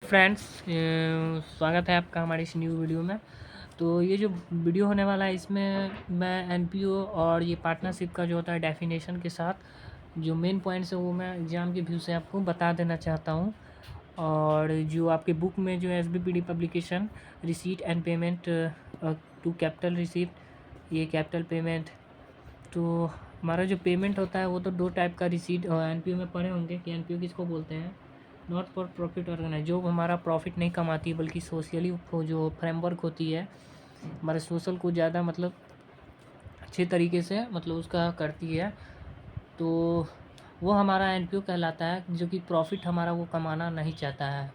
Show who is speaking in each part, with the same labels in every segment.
Speaker 1: Friends, स्वागत है आपका हमारी इस न्यू वीडियो में। तो ये जो वीडियो होने वाला है इसमें मैं एनपीओ और ये पार्टनरशिप का जो होता है डेफिनेशन के साथ जो मेन पॉइंट्स है वो मैं एग्ज़ाम के व्यू से आपको बता देना चाहता हूँ। और जो आपके बुक में जो SBPD publication receipt and payment to capital receipt, ये कैपिटल पेमेंट। तो हमारा जो पेमेंट होता है वो तो दो टाइप का रिसीट एनपीओ में पढ़े होंगे कि एनपीओ किसको बोलते हैं, नॉट फॉर प्रॉफिट ऑर्गेनाइज, जो हमारा प्रॉफिट नहीं कमाती है बल्कि सोशली वो जो फ्रेमवर्क होती है हमारे सोशल को ज़्यादा मतलब अच्छे तरीके से मतलब उसका करती है, तो वो हमारा एनपीओ कहलाता है। जो कि प्रॉफिट हमारा वो कमाना नहीं चाहता है,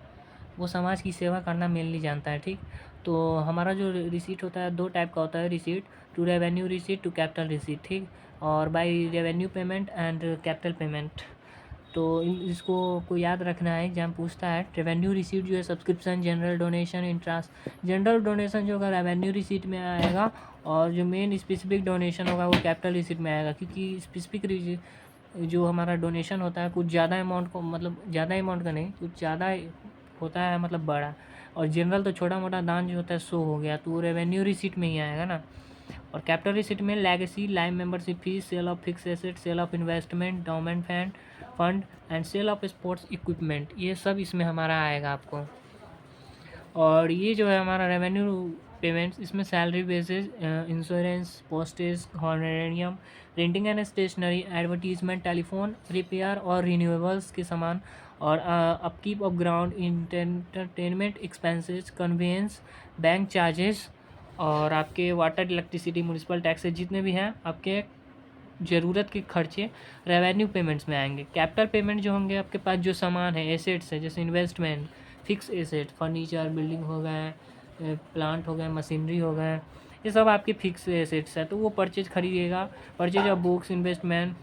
Speaker 1: वो समाज की सेवा करना मेनली जानता है। ठीक, तो हमारा जो रिसीट होता है दो टाइप का होता है, receipt to revenue receipt to capital receipt. ठीक, और by revenue payment and capital payment. तो इसको को याद रखना है, एग्जाम पूछता है। रेवेन्यू रिसीट जो है subscription, general donation, interest. General donation जो होगा रेवेन्यू रिसीट में आएगा और जो मेन स्पेसिफिक डोनेशन होगा वो कैपिटल रिसीट में आएगा, क्योंकि स्पेसिफिक जो हमारा डोनेशन होता है कुछ ज़्यादा अमाउंट को मतलब ज़्यादा अमाउंट का नहीं, कुछ ज़्यादा होता है मतलब बड़ा। और जनरल तो छोटा मोटा दान जो होता है सो हो गया, तो वो रेवेन्यू रिसीट में ही आएगा ना। और कैपिटल रिसीट में legacy, live membership fees, sale of fix asset, sale of investment, domain fund and sale of sports equipment, ये सब इसमें हमारा आएगा आपको। और ये जो है हमारा रेवेन्यू पेमेंट्स, इसमें salary basis, insurance, postage, honorarium, printing and stationery, advertisement, telephone repair और रिन्यूएबल्स के सामान, और upkeep of ground, entertainment expenses, conveyance, bank charges, और आपके वाटर, इलेक्ट्रिसिटी, म्यूनिसिपल टैक्सेस जितने भी हैं आपके ज़रूरत के खर्चे रेवेन्यू पेमेंट्स में आएंगे। कैपिटल पेमेंट जो होंगे आपके पास जो सामान है, एसेट्स है, जैसे investment, fix asset, furniture, building हो गए, प्लांट हो गए, मशीनरी हो गए, ये सब आपके फिक्स एसेट्स है, तो वो परचेज खरीदिएगा। Purchase of books, investment,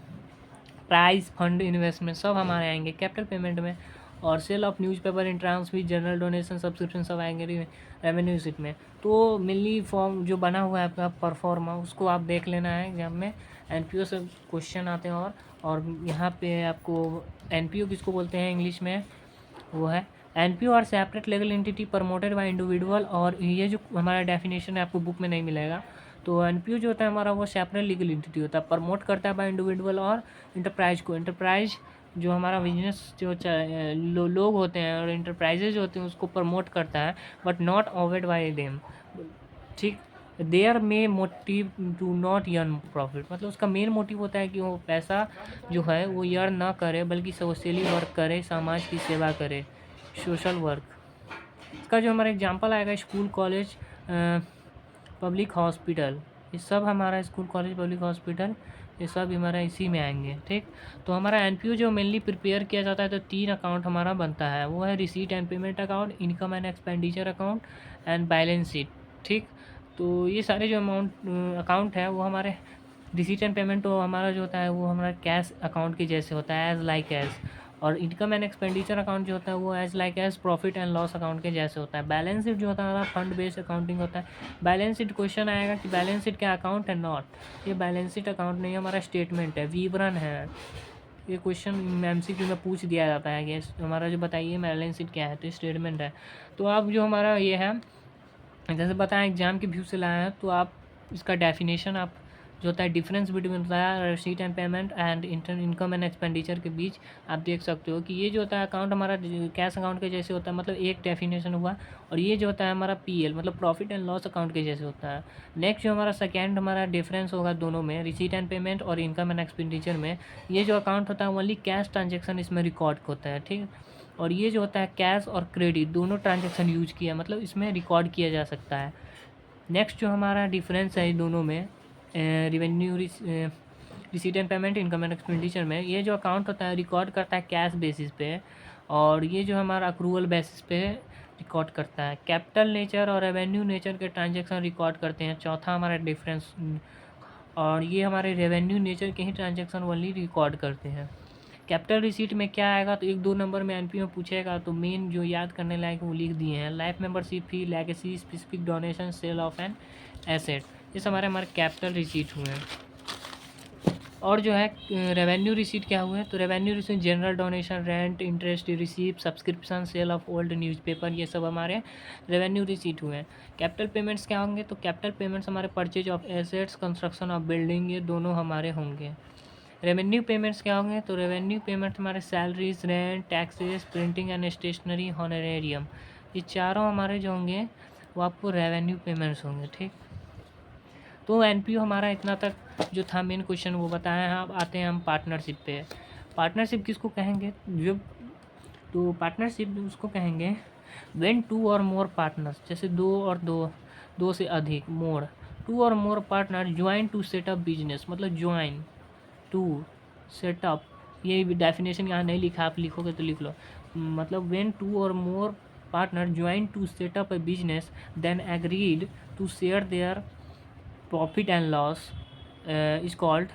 Speaker 1: price, fund, investment सब हमारे आएंगे कैपिटल पेमेंट में। और sale of newspaper, entrance fees, general donation, subscription सब आएंगे रेवेन्यू रिसीट में। तो मेनली फॉर्म जो बना हुआ है आपका परफॉर्मा, उसको आप देख लेना है एग्जाम में। एनपीओ से क्वेश्चन आते हैं। और यहाँ पे आपको एनपीओ किसको बोलते हैं इंग्लिश में, वो है NPO are separate legal entity promoted by individual. और ये जो हमारा डेफिनेशन है आपको बुक में नहीं मिलेगा। तो एनपीओ जो होता है हमारा वो सेपरेट लीगल एंटिटी होता है, प्रमोट करता है बाय इंडिविजुअल और इंटरप्राइज को। इंटरप्राइज जो हमारा बिजनेस जो लोग होते हैं और इंटरप्राइजेज होते हैं उसको प्रमोट करता है, but not owed by them. ठीक, there may motive to not earn profit, मतलब उसका मेन मोटिव होता है कि वो पैसा जो है वो अर्न ना करे बल्कि सोशली वर्क करे, समाज की सेवा करे, सोशल वर्क। इसका जो हमारा एग्जांपल आएगा स्कूल, कॉलेज, पब्लिक हॉस्पिटल, ये सब हमारा स्कूल, कॉलेज, पब्लिक हॉस्पिटल ये सब हमारा इसी में आएंगे। ठीक, तो हमारा एनपीओ जो मेनली प्रिपेयर किया जाता है तो तीन अकाउंट हमारा बनता है, वो है receipt and payment account, income and expenditure account and balance sheet. ठीक, तो ये सारे जो अकाउंट है वो हमारे रिसीट एंड पेमेंट तो हमारा जो होता है वो हमारा कैश अकाउंट के जैसे होता है, एज लाइक एज। और इनकम एंड एक्सपेंडिचर अकाउंट जो होता है वो as like as profit and loss account के जैसे होता है। बैलेंस शीट जो होता है हमारा फंड बेस्ड अकाउंटिंग होता है। बैलेंस शीट क्वेश्चन आएगा कि बैलेंस शीट क्या अकाउंट है, नॉट, ये बैलेंस शीट अकाउंट नहीं, हमारा स्टेटमेंट है, विवरण है। ये क्वेश्चन एमसीक्यू में पूछ दिया जाता है कि हमारा जो बताइए बैलेंस शीट क्या है, तो स्टेटमेंट है। तो आप जो हमारा ये है जैसे बताएं एग्जाम के व्यू से लाया है, तो आप इसका डेफिनेशन आप जो होता है डिफरेंस बिटवीन बताया receipt and payment and income and expenditure के बीच, आप देख सकते हो कि ये जो होता है अकाउंट हमारा कैश अकाउंट के जैसे होता है, मतलब एक डेफिनेशन हुआ। और ये जो होता है हमारा पीएल मतलब प्रॉफिट एंड लॉस अकाउंट के जैसे होता है। नेक्स्ट जो हमारा सेकेंड हमारा डिफरेंस होगा दोनों में, रिसीट एंड पेमेंट और इनकम एंड एक्सपेंडिचर में, ये जो अकाउंट होता है ओनली कैश ट्रांजेक्शन इसमें रिकॉर्ड होता है। ठीक, और ये जो होता है कैश और क्रेडिट दोनों ट्रांजेक्शन यूज किया मतलब इसमें रिकॉर्ड किया जा सकता है। नेक्स्ट जो हमारा डिफरेंस है इन दोनों में revenue receipt and payment, income and expenditure में, ये जो अकाउंट होता है रिकॉर्ड करता है कैश बेसिस पे, और ये जो हमारा अक्रूवल बेसिस पे रिकॉर्ड करता है। कैपिटल नेचर और रेवेन्यू नेचर के ट्रांजेक्शन रिकॉर्ड करते हैं, चौथा हमारा डिफरेंस। और ये हमारे रेवेन्यू नेचर के ही ट्रांजेक्शन ओनली रिकॉर्ड करते हैं। कैपिटल रिसीट में क्या आएगा, तो एक दो नंबर में एनपीओ में पूछेगा, तो मेन जो याद करने लायक वो लिख दिए हैं, life membership fee, legacy, specific donation, sale of an asset, ये सब हमारे कैपिटल रिसीट हुए हैं। और जो है रेवेन्यू रिसीट क्या हुए, तो revenue receipt general donation, rent, interest receipt, subscription, sale of old newspaper, ये सब हमारे रेवेन्यू रिसीट हुए हैं। कैपिटल पेमेंट्स क्या होंगे, तो कैपिटल पेमेंट्स हमारे purchase of assets, construction of building, ये दोनों हमारे होंगे। रेवेन्यू पेमेंट्स क्या होंगे, तो रेवेन्यू पेमेंट हमारे salaries, rent, taxes, printing and stationery, honorarium, ये चारों हमारे जो होंगे वो आपको रेवेन्यू पेमेंट्स होंगे। ठीक, तो एनपीओ हमारा इतना तक जो था मेन क्वेश्चन वो बताया है। अब आते हैं हम पार्टनरशिप पे। पार्टनरशिप किसको कहेंगे, जो तो पार्टनरशिप उसको कहेंगे व्हेन टू और मोर पार्टनर्स, जैसे दो से अधिक, मोर, टू और more partner join to setup business, मतलब ज्वाइन टू सेटअप, ये डेफिनेशन यहाँ नहीं लिखा, आप लिखोगे तो लिख लो। मतलब व्हेन टू और more partner join to setup a business then agreed to share their profit and loss is called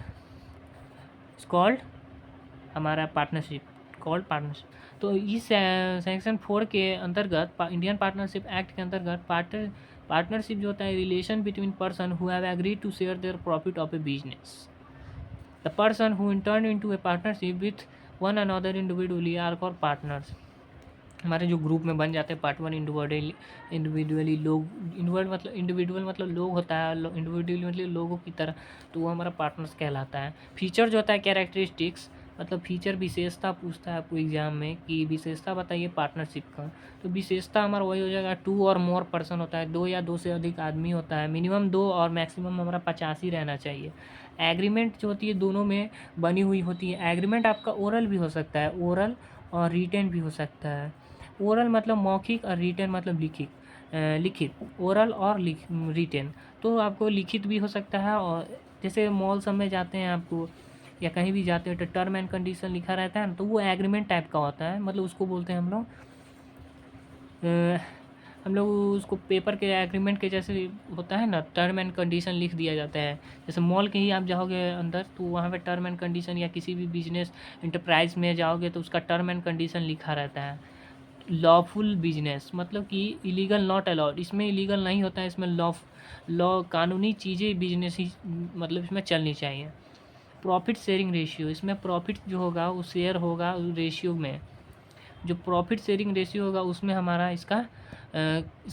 Speaker 1: हमारा पार्टनरशिप, कॉल्ड पार्टनरशिप। तो इस सेक्शन 4 के अंतर्गत, इंडियन पार्टनरशिप एक्ट के अंतर्गत, पार्टनरशिप जो होता है relation between person who have agreed to share their profit of a business. The person who enter into a partnership with one another individually are called partners. हमारे जो group में बन जाते हैं पार्टनर इंडिविजुअली लोग, इंडिविजुअल मतलब लोग होता है, इंडिविजुअली मतलब लोगों की तरह, तो वो हमारा पार्टनर्स कहलाता है। फीचर जो होता है कैरेक्टरिस्टिक्स, मतलब फीचर विशेषता पूछता है आपको एग्जाम में कि विशेषता बताइए पार्टनरशिप का, तो विशेषता हमारा वही हो जाएगा, टू और मोर पर्सन होता है, दो या दो से अधिक आदमी होता है, मिनिमम 2 और मैक्सिमम हमारा 50 ही रहना चाहिए। एग्रीमेंट जो होती है दोनों में बनी हुई होती है। एग्रीमेंट आपका ओरल भी हो सकता है, ओरल और रिटेन भी हो सकता है। ओरल मतलब मौखिक और रिटेन मतलब लिखित, ओरल और रिटेन, तो आपको लिखित भी हो सकता है। और जैसे मॉल सब में जाते हैं आपको या कहीं भी जाते हो तो टर्म एंड कंडीशन लिखा रहता है ना, तो वो एग्रीमेंट टाइप का होता है, मतलब उसको बोलते हैं हम लोग उसको पेपर के एग्रीमेंट के जैसे होता है ना, टर्म एंड कंडीशन लिख दिया जाता है। जैसे मॉल के ही आप जाओगे अंदर तो वहाँ पे टर्म एंड कंडीशन, या किसी भी बिजनेस इंटरप्राइज में जाओगे तो उसका टर्म एंड कंडीशन लिखा रहता है। लॉफुल बिजनेस मतलब कि इलीगल नॉट अलाउड, इसमें इलीगल नहीं होता है, इसमें लॉ कानूनी चीज़ें बिजनेस ही मतलब इसमें चलनी चाहिए। प्रॉफिट शेयरिंग रेशियो, इसमें प्रॉफिट जो होगा वो शेयर होगा रेशियो में, जो प्रॉफिट शेयरिंग रेशियो होगा उसमें हमारा इसका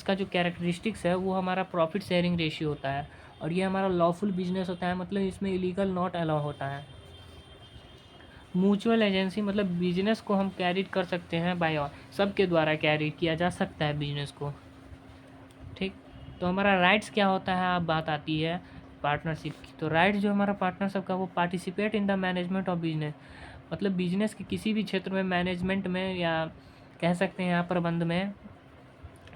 Speaker 1: जो कैरेक्टरिस्टिक्स है वो हमारा प्रॉफिट शेयरिंग रेशियो होता है। और ये हमारा लॉफुल बिजनेस होता है, मतलब इसमें इलीगल नॉट अलाउ होता है। म्यूचुअल एजेंसी मतलब बिजनेस को हम कैरी कर सकते हैं बाय सबके द्वारा कैरी किया जा सकता है बिजनेस को। ठीक, तो हमारा राइट्स क्या होता है, अब बात आती है पार्टनरशिप की। तो राइट जो हमारा पार्टनरशिप का, वो participate in the management of business, मतलब बिजनेस के किसी भी क्षेत्र में मैनेजमेंट में, या कह सकते हैं यहाँ प्रबंध में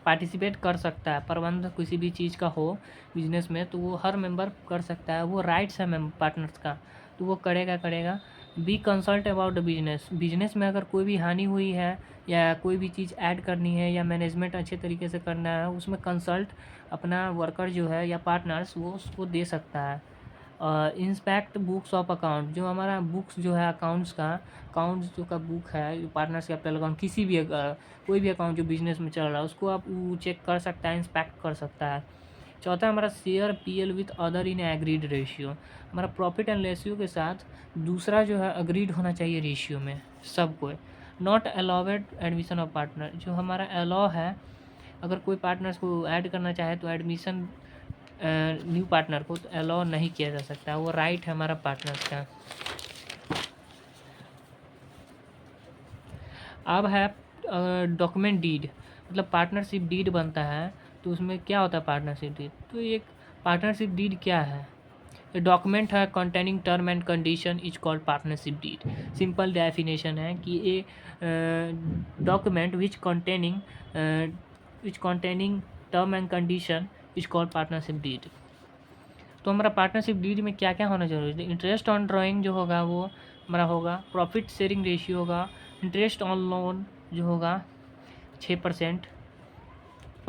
Speaker 1: पार्टिसिपेट कर सकता है। प्रबंध किसी भी चीज़ का हो बिजनेस में तो वो हर मेंबर कर सकता है, वो राइट्स है पार्टनर्स का, तो वो करेगा। Be consult about the business, business में अगर कोई भी हानि हुई है या कोई भी चीज़ ऐड करनी है या मैनेजमेंट अच्छे तरीके से करना है, उसमें कंसल्ट अपना वर्कर जो है या पार्टनर्स वो उसको दे सकता है। इंस्पेक्ट बुक्स ऑफ अकाउंट, जो हमारा बुक्स जो है अकाउंट्स का बुक है, पार्टनर्स कैपिटल अकाउंट, किसी भी कोई भी अकाउंट जो बिजनेस में चल रहा है उसको आप चेक कर सकता है, इंस्पेक्ट कर सकता है। चौथा हमारा share PL with other in agreed ratio, हमारा प्रॉफिट एंड रेशियो के साथ दूसरा जो है अग्रीड होना चाहिए रेशियो में सबको। Not allowed admission of partner, जो हमारा अलाउ है, अगर कोई पार्टनर्स को ऐड करना चाहे तो एडमिशन न्यू पार्टनर को तो अलाउ नहीं किया जा सकता, वो राइट है हमारा पार्टनर्स का। अब है डॉक्यूमेंट डीड, मतलब पार्टनरशिप डीड बनता है, तो उसमें क्या होता है पार्टनरशिप डीड, तो एक पार्टनरशिप डीड क्या है, ये डॉक्यूमेंट है containing term and condition is called partnership deed. Simple definition है कि a document which containing term and condition is called partnership deed. तो हमारा पार्टनरशिप डीड में क्या क्या होना जरूरी है, इंटरेस्ट ऑन ड्राइंग जो होगा वो हमारा होगा, प्रॉफिट शेयरिंग रेशियो होगा, इंटरेस्ट ऑन लोन जो होगा 6%,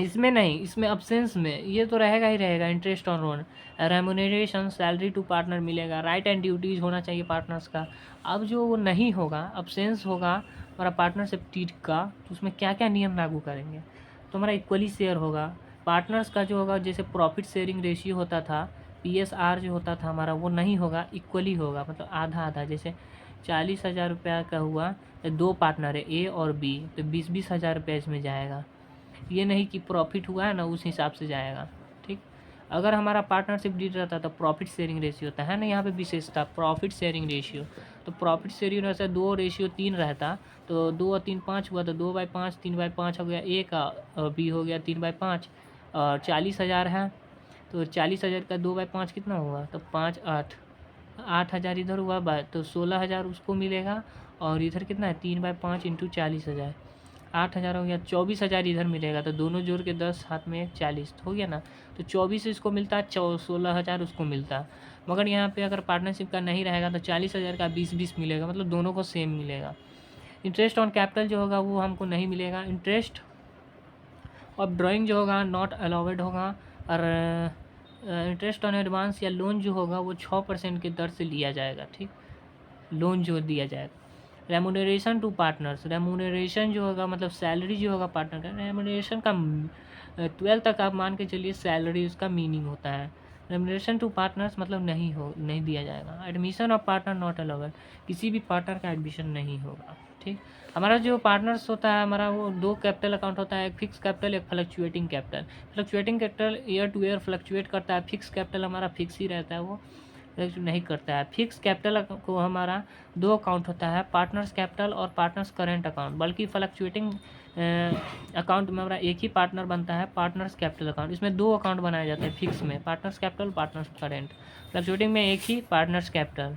Speaker 1: इसमें नहीं, इसमें अब्सेंस में ये तो रहेगा ही रहेगा interest on loan. Remuneration salary to partner मिलेगा, राइट एंड ड्यूटीज़ होना चाहिए पार्टनर्स का। अब जो वो नहीं होगा, अब्सेंस होगा हमारा पार्टनरशिप डीड का, तो उसमें क्या क्या नियम लागू करेंगे, तो हमारा इक्वली शेयर होगा पार्टनर्स का जो होगा, जैसे प्रॉफिट शेयरिंग रेशियो होता था PSR जो होता था हमारा वो नहीं होगा, इक्वली होगा, मतलब आधा आधा। जैसे 40,000 रुपया का हुआ तो 2 पार्टनर है A और B, तो 20-20 हज़ार रुपया इसमें जाएगा। ये नहीं कि प्रॉफिट हुआ है ना उस हिसाब से जाएगा, ठीक। अगर हमारा पार्टनरशिप डीड रहता तो प्रॉफिट शेयरिंग रेशियो होता है ना, यहाँ पे विशेषता प्रॉफिट शेयरिंग रेशियो। तो प्रॉफिट शेयरिंग रेशियो 2:3 रहता, तो 2 और 3 5 हुआ, तो 2/5 3/5 हो गया A का, और B हो गया 3/5, और 40,000 है तो 40,000 का 2/5 कितना हुआ, तो 5 8 8,000 इधर हुआ, तो 16,000 उसको मिलेगा, और इधर कितना है 3/5 इंटू 40,000, 8,000 हो गया, 24,000 इधर मिलेगा, तो दोनों जोड़ के 10 हाथ में 1 40 हो गया ना। तो 24 इसको मिलता है, 16,000 उसको मिलता है। मगर यहाँ पे अगर पार्टनरशिप का नहीं रहेगा तो 40,000 का 20-20 मिलेगा, मतलब दोनों को सेम मिलेगा। इंटरेस्ट ऑन कैपिटल जो होगा वो हमको नहीं मिलेगा। इंटरेस्ट ऑफ ड्राइंग जो होगा नॉट अलाउड होगा, और इंटरेस्ट ऑन एडवांस या लोन जो होगा वो 6% के दर से लिया जाएगा, ठीक, लोन जो दिया जाएगा। रेमुनरेशन टू पार्टनर्स, रेमुनरेशन जो होगा मतलब सैलरी जो होगा पार्टनर का, रेमुनरेशन का 12 तक आप मान के चलिए सैलरी उसका मीनिंग होता है। रेमुनरेशन टू पार्टनर्स मतलब नहीं दिया जाएगा। Admission of partner not allowed, किसी भी पार्टनर का एडमिशन नहीं होगा, ठीक। हमारा जो पार्टनर्स होता है हमारा वो 2 कैपिटल अकाउंट होता है, एक फिक्स कैपिटल, एक fluctuating capital. Fluctuating capital year two year fluctuate करता है, फिक्स कैपिटल हमारा फिक्स ही रहता है, वो नहीं करता है। फिक्स कैपिटल को हमारा 2 अकाउंट होता है, पार्टनर्स कैपिटल और पार्टनर्स करेंट अकाउंट, बल्कि फ्लक्चुएटिंग अकाउंट में हमारा एक ही पार्टनर बनता है, पार्टनर्स कैपिटल अकाउंट। इसमें 2 अकाउंट बनाए जाते हैं फिक्स में, partners capital, partners current. Fluctuating में एक ही पार्टनर्स कैपिटल।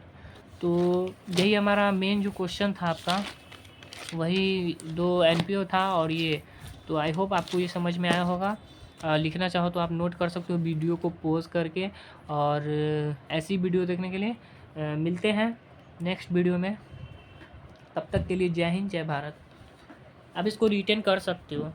Speaker 1: तो यही हमारा मेन जो क्वेश्चन था आपका, वही 2 NPO था और ये। तो आई होप आपको ये समझ में आया होगा। लिखना चाहो तो आप नोट कर सकते हो वीडियो को पॉज करके। और ऐसी वीडियो देखने के लिए मिलते हैं नेक्स्ट वीडियो में। तब तक के लिए जय हिंद, जय भारत। आप इसको रिटेन कर सकते हो।